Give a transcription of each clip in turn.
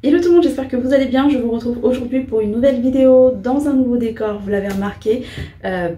Hello tout le monde, j'espère que vous allez bien. Je vous retrouve aujourd'hui pour une nouvelle vidéo dans un nouveau décor, vous l'avez remarqué,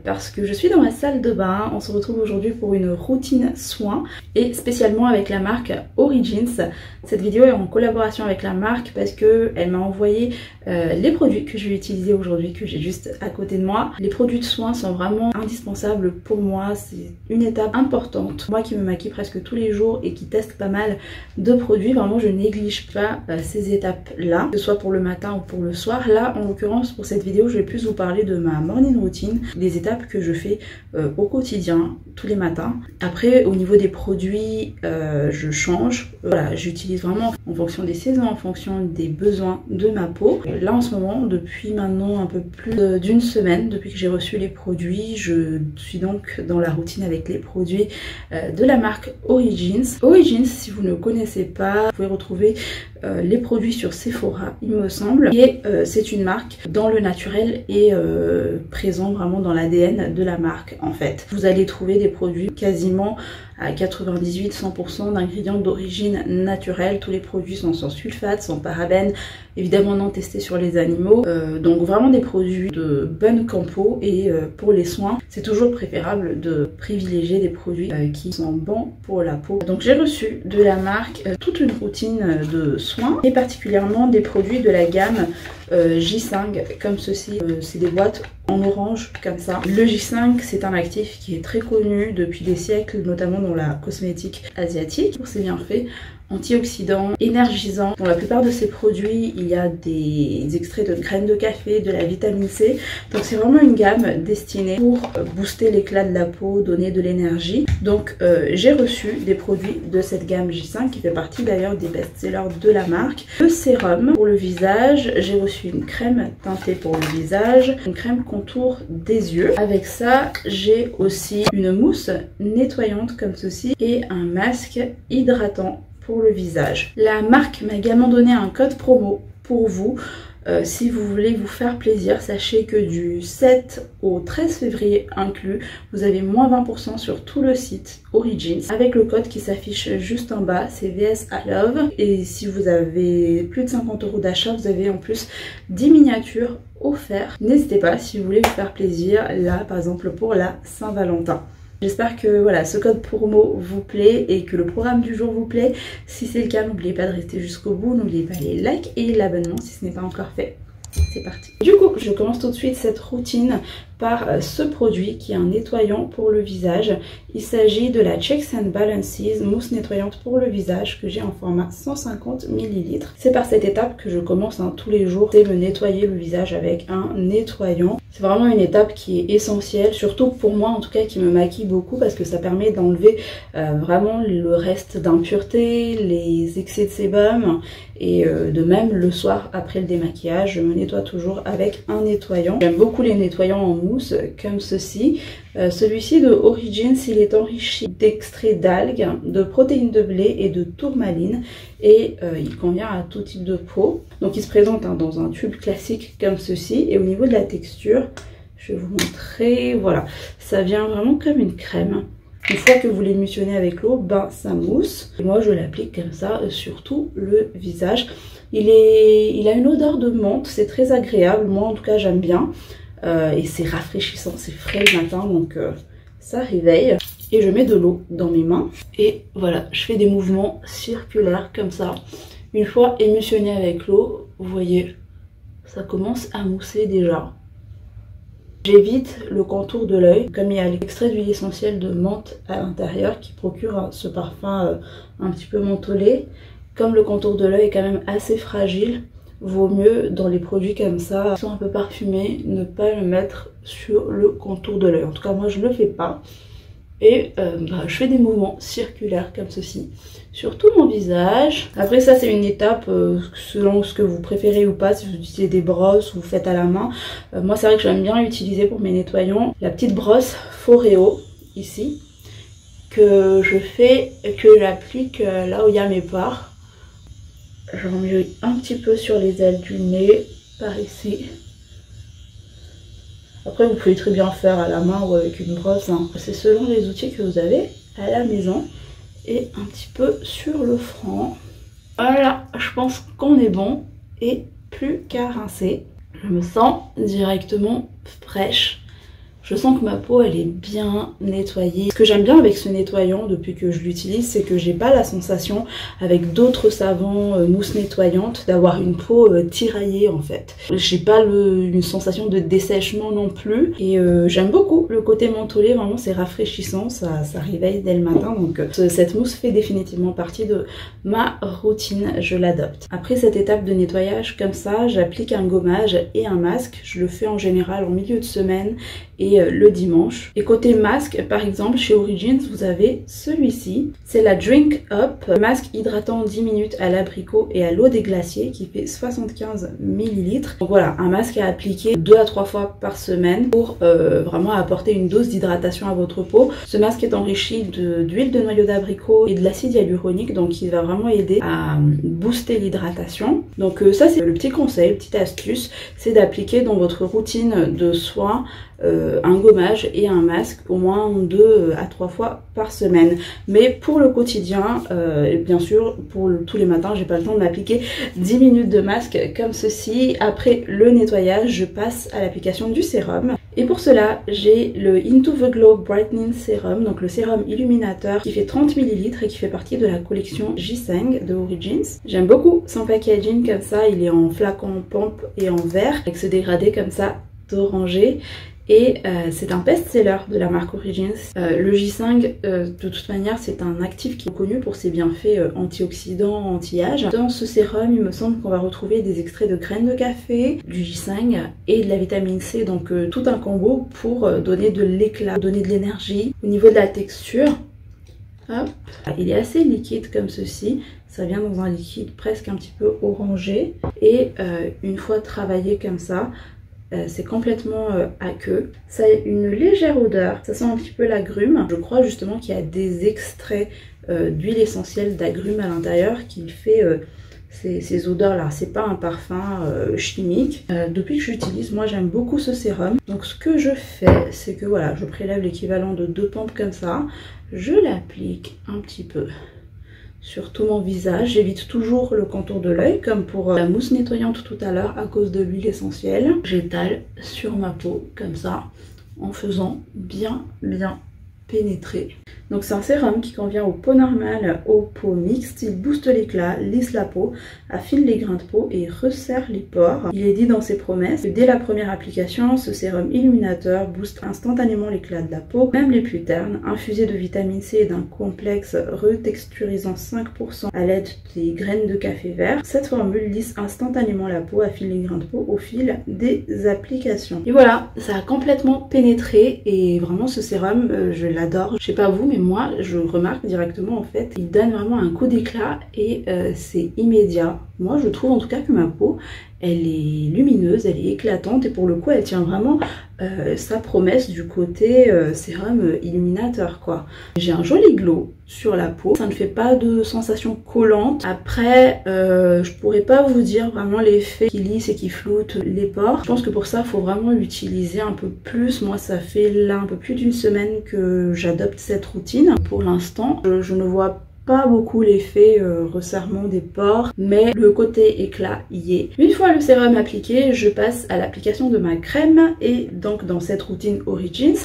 parce que je suis dans ma salle de bain. On se retrouve aujourd'hui pour une routine soins et spécialement avec la marque Origins. Cette vidéo est en collaboration avec la marque parce qu'elle m'a envoyé les produits que je vais utiliser aujourd'hui, que j'ai juste à côté de moi. Les produits de soins sont vraiment indispensables pour moi, c'est une étape importante. Moi qui me maquille presque tous les jours et qui teste pas mal de produits, vraiment je néglige pas ces étapes là, que ce soit pour le matin ou pour le soir. Là en l'occurrence pour cette vidéo je vais plus vous parler de ma morning routine, des étapes que je fais au quotidien, tous les matins. Après au niveau des produits je change, voilà, j'utilise vraiment en fonction des saisons, en fonction des besoins de ma peau. Là en ce moment, depuis maintenant un peu plus d'une semaine, depuis que j'ai reçu les produits, je suis donc dans la routine avec les produits de la marque Origins. Origins, si vous ne connaissez pas, vous pouvez retrouver les produits sur Sephora il me semble, et c'est une marque dans le naturel et présent vraiment dans l'ADN de la marque en fait. Vous allez trouver des produits quasiment à 98-100% d'ingrédients d'origine naturelle. Tous les produits sont sans sulfate, sans parabènes, évidemment non testés sur les animaux, donc vraiment des produits de bonne campo. Et pour les soins c'est toujours préférable de privilégier des produits qui sont bons pour la peau. Donc j'ai reçu de la marque toute une routine de soins et particulièrement des produits de la gamme J5 comme ceci. C'est des boîtes en orange comme ça. Le J5 c'est un actif qui est très connu depuis des siècles, notamment dans la cosmétique asiatique pour ses bienfaits antioxydants, énergisants. Dans la plupart de ces produits il y a des extraits de graines de café, de la vitamine C, donc c'est vraiment une gamme destinée pour booster l'éclat de la peau, donner de l'énergie. Donc j'ai reçu des produits de cette gamme J5 qui fait partie d'ailleurs des best-sellers de la marque. Le sérum pour le visage, j'ai reçu une crème teintée pour le visage, une crème contour des yeux. Avec ça j'ai aussi une mousse nettoyante comme ceci et un masque hydratant pour le visage. La marque m'a également donné un code promo pour vous. Si vous voulez vous faire plaisir, sachez que du 7 au 13 février inclus, vous avez moins 20% sur tout le site Origins avec le code qui s'affiche juste en bas, c'est VSALOVE. Et si vous avez plus de 50 € d'achat, vous avez en plus 10 miniatures offertes. N'hésitez pas si vous voulez vous faire plaisir, là par exemple pour la Saint-Valentin. J'espère que voilà, ce code promo vous plaît et que le programme du jour vous plaît. Si c'est le cas, n'oubliez pas de rester jusqu'au bout, n'oubliez pas les likes et l'abonnement si ce n'est pas encore fait. C'est parti. Du coup, je commence tout de suite cette routine par ce produit qui est un nettoyant pour le visage. Il s'agit de la Checks and Balances mousse nettoyante pour le visage que j'ai en format 150 ml. C'est par cette étape que je commence tous les jours, c'est me nettoyer le visage avec un nettoyant. C'est vraiment une étape qui est essentielle, surtout pour moi en tout cas qui me maquille beaucoup, parce que ça permet d'enlever vraiment le reste d'impuretés, les excès de sébum, et de même le soir après le démaquillage, je me nettoie toujours avec un nettoyant. J'aime beaucoup les nettoyants en mousse comme ceci. Celui-ci de Origins, il est enrichi d'extraits d'algues, de protéines de blé et de tourmaline, et il convient à tout type de peau. Donc il se présente dans un tube classique comme ceci, et au niveau de la texture, je vais vous montrer, voilà, ça vient vraiment comme une crème. Une fois que vous l'émulsionnez avec l'eau, ben ça mousse. Et moi je l'applique comme ça sur tout le visage. Il a une odeur de menthe, c'est très agréable, moi en tout cas j'aime bien. Et c'est rafraîchissant, c'est frais le matin, donc ça réveille. Et je mets de l'eau dans mes mains et voilà, je fais des mouvements circulaires comme ça. Une fois émulsionné avec l'eau, vous voyez, ça commence à mousser déjà. J'évite le contour de l'œil, comme il y a l'extrait d'huile essentielle de menthe à l'intérieur qui procure ce parfum un petit peu mentholé. Comme le contour de l'œil est quand même assez fragile, vaut mieux dans les produits comme ça, qui sont un peu parfumés, ne pas le mettre sur le contour de l'œil. En tout cas moi je ne le fais pas. Et je fais des mouvements circulaires comme ceci sur tout mon visage. Après ça c'est une étape selon ce que vous préférez ou pas, si vous utilisez des brosses ou vous faites à la main. Moi c'est vrai que j'aime bien utiliser pour mes nettoyants la petite brosse Foreo ici, que j'applique là où il y a mes pores. J'en mets un petit peu sur les ailes du nez, par ici. Après vous pouvez très bien faire à la main ou avec une brosse, hein. C'est selon les outils que vous avez à la maison. Et un petit peu sur le front. Voilà, je pense qu'on est bon. et plus qu'à rincer. Je me sens directement fraîche. Je sens que ma peau elle est bien nettoyée. Ce que j'aime bien avec ce nettoyant depuis que je l'utilise, c'est que j'ai pas la sensation avec d'autres savons mousse nettoyante d'avoir une peau tiraillée en fait. J'ai pas une sensation de dessèchement non plus et j'aime beaucoup le côté mentholé, vraiment c'est rafraîchissant, ça réveille dès le matin, donc cette mousse fait définitivement partie de ma routine, je l'adopte. Après cette étape de nettoyage comme ça, j'applique un gommage et un masque. Je le fais en général en milieu de semaine et le dimanche. Et côté masque, par exemple, chez Origins, vous avez celui-ci. C'est la Drink Up, masque hydratant 10 minutes à l'abricot et à l'eau des glaciers qui fait 75 ml. Donc voilà, un masque à appliquer 2 à 3 fois par semaine pour vraiment apporter une dose d'hydratation à votre peau. Ce masque est enrichi d'huile de noyau d'abricot et de l'acide hyaluronique, donc il va vraiment aider à booster l'hydratation. Donc ça c'est le petit conseil, petite astuce, c'est d'appliquer dans votre routine de soins un gommage et un masque au moins 2 à 3 fois par semaine. Mais pour le quotidien, bien sûr, pour tous les matins, j'ai pas le temps de m'appliquer 10 minutes de masque comme ceci. Après le nettoyage, je passe à l'application du sérum. Et pour cela, j'ai le Into the Glow Brightening Serum, donc le sérum illuminateur qui fait 30 ml et qui fait partie de la collection Jisung de Origins. J'aime beaucoup son packaging comme ça, il est en flacon pompe et en verre, avec ce dégradé comme ça d'orangé. Et c'est un best-seller de la marque Origins. Le Jisung, de toute manière, c'est un actif qui est connu pour ses bienfaits antioxydants, anti-âge. Dans ce sérum, il me semble qu'on va retrouver des extraits de graines de café, du Jisung et de la vitamine C. Donc tout un combo pour donner de l'éclat, donner de l'énergie. Au niveau de la texture, hop, il est assez liquide comme ceci. Ça vient dans un liquide presque un petit peu orangé. Et une fois travaillé comme ça, c'est complètement aqueux. Ça a une légère odeur, ça sent un petit peu l'agrume. Je crois justement qu'il y a des extraits d'huile essentielle d'agrumes à l'intérieur qui fait ces odeurs là. C'est pas un parfum chimique. Depuis que j'utilise, moi j'aime beaucoup ce sérum. Donc ce que je fais, c'est que voilà, je prélève l'équivalent de 2 pompes comme ça. Je l'applique un petit peu sur tout mon visage. J'évite toujours le contour de l'œil comme pour la mousse nettoyante tout à l'heure à cause de l'huile essentielle. J'étale sur ma peau comme ça en faisant bien pénétrer. Donc c'est un sérum qui convient aux peaux normales, aux peaux mixtes. Il booste l'éclat, lisse la peau, affine les grains de peau et resserre les pores. Il est dit dans ses promesses que dès la première application, ce sérum illuminateur booste instantanément l'éclat de la peau, même les plus ternes, infusé de vitamine C et d'un complexe retexturisant 5% à l'aide des graines de café vert. Cette formule lisse instantanément la peau, affine les grains de peau au fil des applications. Et voilà, ça a complètement pénétré et vraiment ce sérum, je l'adore. Je sais pas vous, mais moi je remarque directement en fait, il donne vraiment un coup d'éclat et c'est immédiat. Moi je trouve en tout cas que ma peau elle est lumineuse, elle est éclatante et pour le coup elle tient vraiment sa promesse du côté sérum illuminateur quoi. J'ai un joli glow sur la peau, ça ne fait pas de sensation collante. Après je pourrais pas vous dire vraiment l'effet qui lisse et qui floute les pores. Je pense que pour ça il faut vraiment l'utiliser un peu plus. Moi ça fait là un peu plus d'une semaine que j'adopte cette routine. Pour l'instant je ne vois pas beaucoup l'effet resserrement des pores, mais le côté éclat y est. Une fois le sérum appliqué, je passe à l'application de ma crème et donc dans cette routine Origins,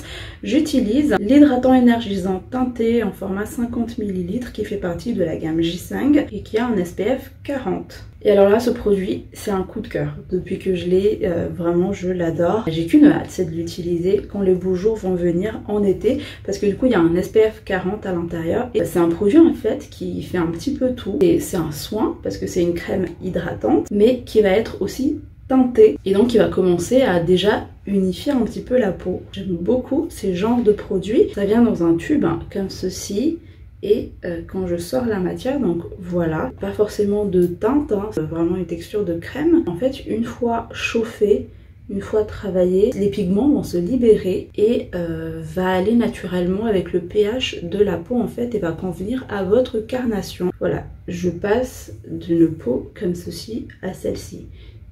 j'utilise l'hydratant énergisant teinté en format 50 ml qui fait partie de la gamme Jisung et qui a un SPF 40. Et alors là, ce produit, c'est un coup de cœur. Depuis que je l'ai, vraiment, je l'adore. J'ai qu'une hâte, c'est de l'utiliser quand les beaux jours vont venir en été. Parce que du coup, il y a un SPF 40 à l'intérieur. Et c'est un produit, en fait, qui fait un petit peu tout. Et c'est un soin, parce que c'est une crème hydratante, mais qui va être aussi teintée. Et donc, il va commencer à déjà unifier un petit peu la peau. J'aime beaucoup ces genres de produits. Ça vient dans un tube, hein, comme ceci. Et quand je sors la matière, donc voilà, pas forcément de teinte, hein, c'est vraiment une texture de crème. En fait, une fois chauffé, une fois travaillé, les pigments vont se libérer et va aller naturellement avec le pH de la peau en fait et va convenir à votre carnation. Voilà, je passe d'une peau comme ceci à celle-ci.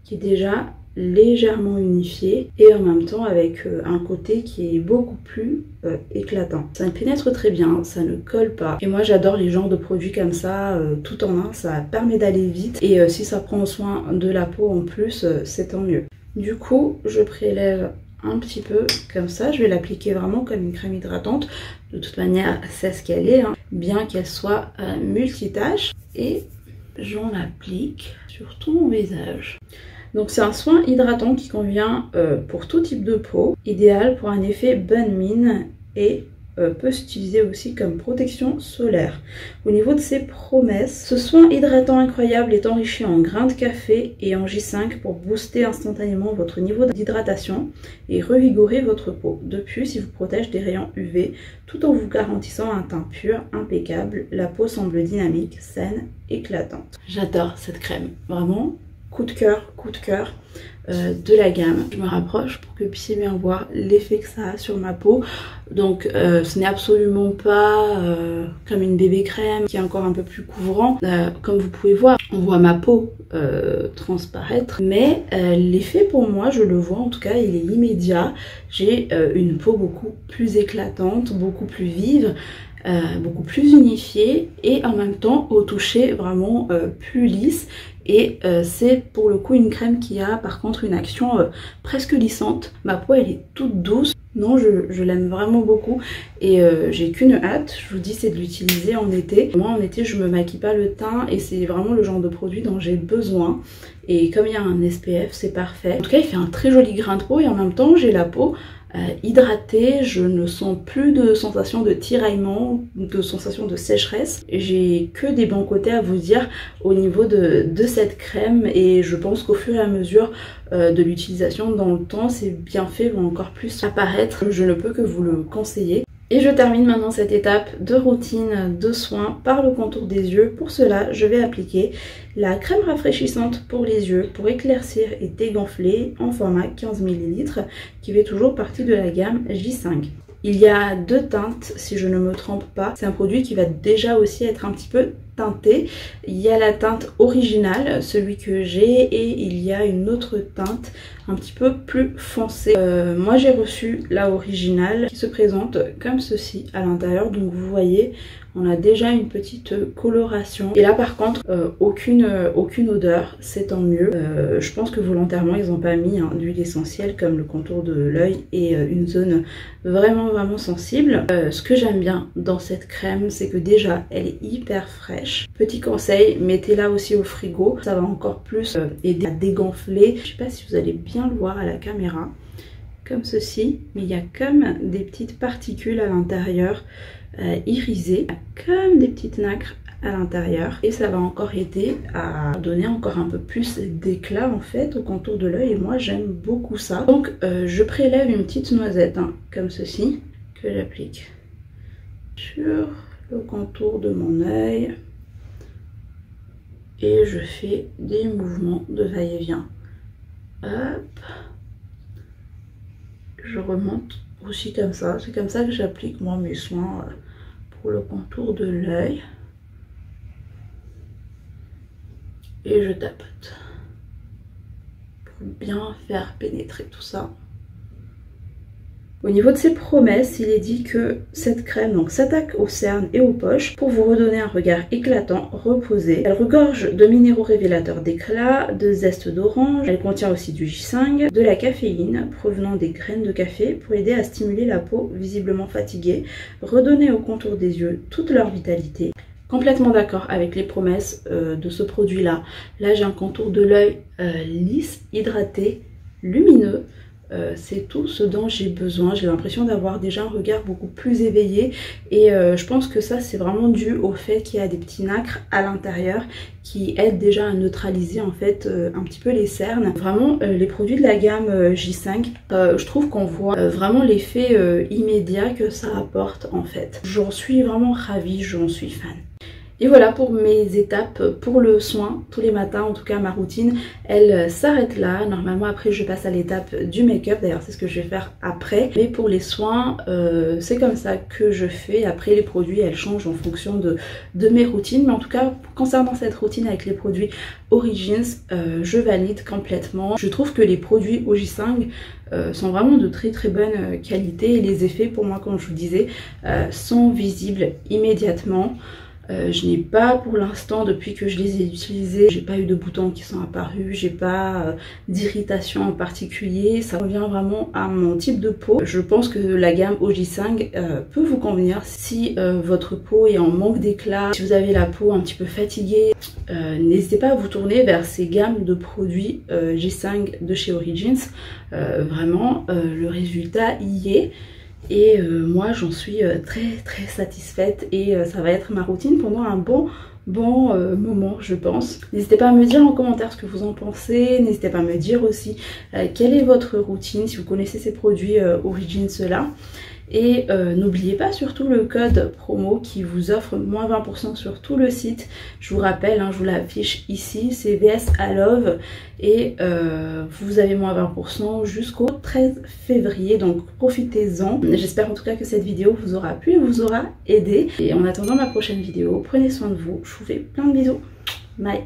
qui est déjà légèrement unifié et en même temps avec un côté qui est beaucoup plus éclatant. Ça pénètre très bien, ça ne colle pas et moi j'adore les genres de produits comme ça, tout en un, ça permet d'aller vite et si ça prend soin de la peau en plus, c'est tant mieux. Du coup je prélève un petit peu comme ça, je vais l'appliquer vraiment comme une crème hydratante. De toute manière c'est ce qu'elle est, hein, bien qu'elle soit multitâche, et j'en applique sur tout mon visage. Donc c'est un soin hydratant qui convient pour tout type de peau, idéal pour un effet bonne mine et peut s'utiliser aussi comme protection solaire. Au niveau de ses promesses, ce soin hydratant incroyable est enrichi en grains de café et en J5 pour booster instantanément votre niveau d'hydratation et revigorer votre peau. De plus, il vous protège des rayons UV tout en vous garantissant un teint pur, impeccable. La peau semble dynamique, saine, éclatante. J'adore cette crème, vraiment. Coup de cœur de la gamme. Je me rapproche pour que vous puissiez bien voir l'effet que ça a sur ma peau. Donc ce n'est absolument pas comme une bébé crème qui est encore un peu plus couvrant. Comme vous pouvez voir, on voit ma peau transparaître. Mais l'effet pour moi, je le vois en tout cas, il est immédiat. J'ai une peau beaucoup plus éclatante, beaucoup plus vive. Beaucoup plus unifiée et en même temps au toucher vraiment plus lisse, et c'est pour le coup une crème qui a par contre une action presque lissante. Ma peau elle est toute douce, non je l'aime vraiment beaucoup et j'ai qu'une hâte, je vous dis, c'est de l'utiliser en été. Moi en été je me maquille pas le teint et c'est vraiment le genre de produit dont j'ai besoin, et comme il y a un SPF c'est parfait. En tout cas il fait un très joli grain de peau et en même temps j'ai la peau hydratée, je ne sens plus de sensation de tiraillement, de sensation de sécheresse. J'ai que des bons côtés à vous dire au niveau de cette crème, et je pense qu'au fur et à mesure de l'utilisation dans le temps, ces bienfaits vont encore plus apparaître. Je ne peux que vous le conseiller. Et je termine maintenant cette étape de routine de soins par le contour des yeux. Pour cela, je vais appliquer la crème rafraîchissante pour les yeux pour éclaircir et dégonfler en format 15 ml qui fait toujours partie de la gamme J5. Il y a deux teintes si je ne me trompe pas. C'est un produit qui va déjà aussi être un petit peu teinté. Il y a la teinte originale, celui que j'ai, et il y a une autre teinte un petit peu plus foncée. Moi j'ai reçu la originale qui se présente comme ceci à l'intérieur. Donc vous voyez, on a déjà une petite coloration. Et là par contre, aucune odeur, c'est tant mieux. Je pense que volontairement ils n'ont pas mis d'huile essentielle comme le contour de l'œil et une zone vraiment sensible. Ce que j'aime bien dans cette crème, c'est que déjà elle est hyper fraîche. Petit conseil, mettez-la aussi au frigo, ça va encore plus aider à dégonfler. Je sais pas si vous allez bien le voir à la caméra, comme ceci, mais il y a comme des petites particules à l'intérieur irisées, comme des petites nacres à l'intérieur, et ça va encore aider à donner encore un peu plus d'éclat en fait au contour de l'œil, et moi j'aime beaucoup ça. Donc je prélève une petite noisette comme ceci, que j'applique sur le contour de mon œil et je fais des mouvements de va-et-vient. Hop, je remonte aussi comme ça. C'est comme ça que j'applique moi mes soins pour le contour de l'œil. Et je tapote pour bien faire pénétrer tout ça. Au niveau de ses promesses, il est dit que cette crème s'attaque aux cernes et aux poches pour vous redonner un regard éclatant, reposé. Elle regorge de minéraux révélateurs d'éclat, de zeste d'orange. Elle contient aussi du J5, de la caféine provenant des graines de café pour aider à stimuler la peau visiblement fatiguée, redonner au contour des yeux toute leur vitalité. Complètement d'accord avec les promesses de ce produit-là. Là, j'ai un contour de l'œil lisse, hydraté, lumineux. C'est tout ce dont j'ai besoin. J'ai l'impression d'avoir déjà un regard beaucoup plus éveillé et je pense que ça c'est vraiment dû au fait qu'il y a des petits nacres à l'intérieur qui aident déjà à neutraliser en fait un petit peu les cernes. Vraiment les produits de la gamme J5, je trouve qu'on voit vraiment l'effet immédiat que ça apporte en fait. J'en suis vraiment ravie, j'en suis fan. Et voilà pour mes étapes pour le soin. Tous les matins, en tout cas ma routine, elle s'arrête là. Normalement après je passe à l'étape du make-up, d'ailleurs c'est ce que je vais faire après. Mais pour les soins, c'est comme ça que je fais. Après les produits, elles changent en fonction de mes routines. Mais en tout cas, concernant cette routine avec les produits Origins, je valide complètement. Je trouve que les produits Ogising sont vraiment de très bonne qualité. Et les effets, pour moi, comme je vous disais, sont visibles immédiatement. Je n'ai pas pour l'instant, depuis que je les ai utilisés, j'ai pas eu de boutons qui sont apparus, j'ai pas d'irritation en particulier. Ça revient vraiment à mon type de peau. Je pense que la gamme Ogising peut vous convenir si votre peau est en manque d'éclat, si vous avez la peau un petit peu fatiguée. N'hésitez pas à vous tourner vers ces gammes de produits Gising de chez Origins. Vraiment, le résultat y est. Et moi j'en suis très satisfaite et ça va être ma routine pendant un bon moment, je pense. N'hésitez pas à me dire en commentaire ce que vous en pensez. N'hésitez pas à me dire aussi quelle est votre routine, si vous connaissez ces produits Origins là. Et n'oubliez pas surtout le code promo qui vous offre moins 20% sur tout le site. Je vous rappelle, hein, je vous l'affiche ici, c'est VSALOVE et vous avez moins 20% jusqu'au 13 février, donc profitez-en. J'espère en tout cas que cette vidéo vous aura plu et vous aura aidé. Et en attendant ma prochaine vidéo, prenez soin de vous, je vous fais plein de bisous. Bye.